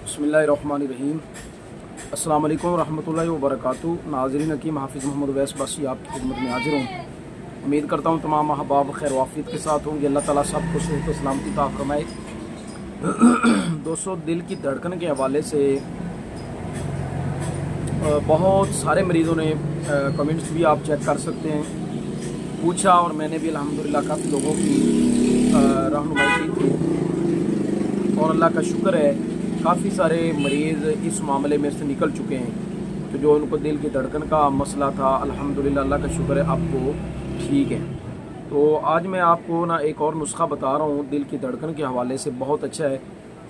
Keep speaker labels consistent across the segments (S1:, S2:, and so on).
S1: बिस्मिल्लाहिर्रहमानिर्रहीम। अस्सलाम वालेकुम रहमतुल्लाहि व बरकातुहू। नाज़रीन हकीम हाफिज़ मोहम्मद वैस बासी आपकी खिदमत में हाजिर हूँ। उम्मीद करता हूँ तमाम अहबाब खैर वाफियत के साथ होंगे। अल्लाह ताला सबको सेहत व सलामती अता फरमाए। दोस्तों, दिल की धड़कन के हवाले से बहुत सारे मरीज़ों ने कमेंट्स भी आप चेक कर सकते हैं पूछा, और मैंने भी अल्हम्दुलिल्लाह काफ़ी लोगों की रहनुमाई की थी, और अल्लाह का शुक्र है काफ़ी सारे मरीज़ इस मामले में से निकल चुके हैं। तो जो उनको दिल की धड़कन का मसला था, अल्हम्दुलिल्लाह अल्लाह का शुक्र है आपको ठीक है। तो आज मैं आपको ना एक और नुस्खा बता रहा हूँ दिल की धड़कन के हवाले से, बहुत अच्छा है।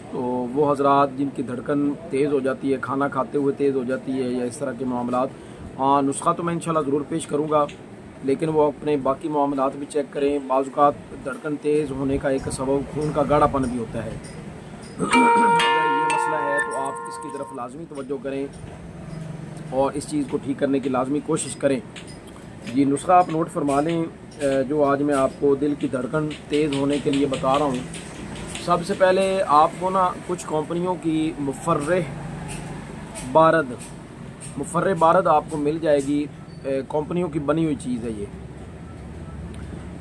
S1: तो वो हज़रात जिनकी धड़कन तेज़ हो जाती है, खाना खाते हुए तेज़ हो जाती है, या इस तरह के मामलात, हाँ नुस्खा तो मैं इंशाल्लाह ज़रूर पेश करूँगा, लेकिन वो अपने बाकी मामलात भी चेक करें। बाज़ औक़ात धड़कन तेज़ होने का एक सबब खून का गाढ़ापन भी होता है। अगर ये मसला है तो आप इसकी तरफ लाजमी तवज्जो करें और इस चीज़ को ठीक करने की लाजमी कोशिश करें। ये नुस्खा आप नोट फरमा लें जो आज मैं आपको दिल की धड़कन तेज़ होने के लिए बता रहा हूँ। सबसे पहले आपको ना कुछ कंपनियों की मुफर्रेह बारद आपको मिल जाएगी। कंपनियों की बनी हुई चीज़ है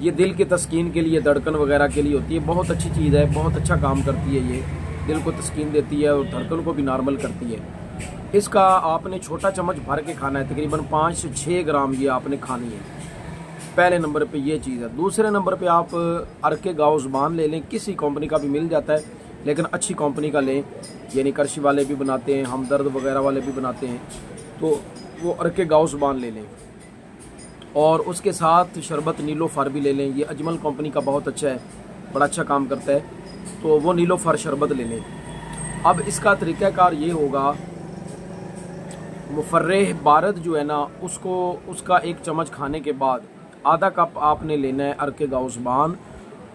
S1: ये दिल की तस्कीन के लिए, धड़कन वगैरह के लिए होती है। बहुत अच्छी चीज़ है, बहुत अच्छा काम करती है। ये दिल को तस्कीन देती है और धड़कन को भी नॉर्मल करती है। इसका आपने छोटा चम्मच भर के खाना है, तकरीबन 5 से 6 ग्राम ये आपने खानी है। पहले नंबर पे ये चीज़ है। दूसरे नंबर पे आप अरके गाँव ज़ुबान ले लें, किसी कंपनी का भी मिल जाता है, लेकिन अच्छी कंपनी का लें। यानी करशी वाले भी बनाते हैं, हमदर्द वगैरह वाले भी बनाते हैं, तो वो अरके गाँव ज़ुबान ले लें। और उसके साथ शरबत नीलोफर भी ले लें। ये अजमल कंपनी का बहुत अच्छा है, बड़ा अच्छा काम करता है, तो वो नीलोफर शरबत ले लें। अब इसका तरीक़ाकार ये होगा, मुफर्रेह बारद जो है ना, उसका 1 चम्मच खाने के बाद आधा कप आपने लेना है अरके गाँव ज़ुबान,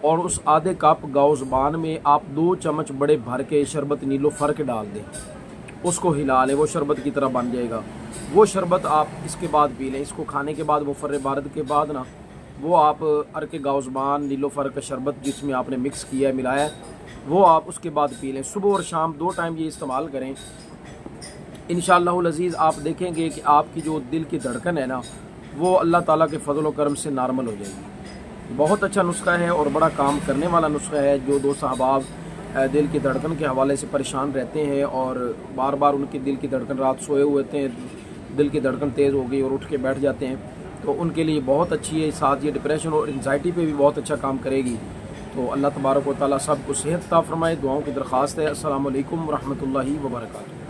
S1: और उस आधे कप गाँव ज़ुबान में आप 2 चम्मच बड़े भर के शरबत नीलोफर के डाल दें। उसको हिला लें, वो शरबत की तरह बन जाएगा। वो शरबत आप इसके बाद पी लें। इसको खाने के बाद, मुफर्रेह बारद के बाद ना, वो आप अरके गाँव ज़ुबान नीलोफर का शरबत जिसमें आपने मिक्स किया है, मिलाया है, वो आप उसके बाद पी लें। सुबह और शाम 2 टाइम ये इस्तेमाल करें। इंशाअल्लाहुल अज़ीज़ आप देखेंगे कि आपकी जो दिल की धड़कन है ना, वो अल्लाह ताला के फजल व करम से नॉर्मल हो जाएगी। बहुत अच्छा नुस्खा है और बड़ा काम करने वाला नुस्खा है। जो दोस्त अहबाब दिल की धड़कन के हवाले से परेशान रहते हैं और बार बार उनकी दिल की धड़कन, रात सोए हुए थे, दिल की धड़कन तेज़ हो गई और उठ के बैठ जाते हैं, तो उनके लिए बहुत अच्छी है। साथ ये डिप्रेशन और एंग्जाइटी पे भी बहुत अच्छा काम करेगी। तो अल्लाह तबारक व तआला सबको सेहत अता फरमाए। दुआओं की दरख्वास्त है। अस्सलामु अलैकुम व रहमतुल्लाहि व बरकातुहू।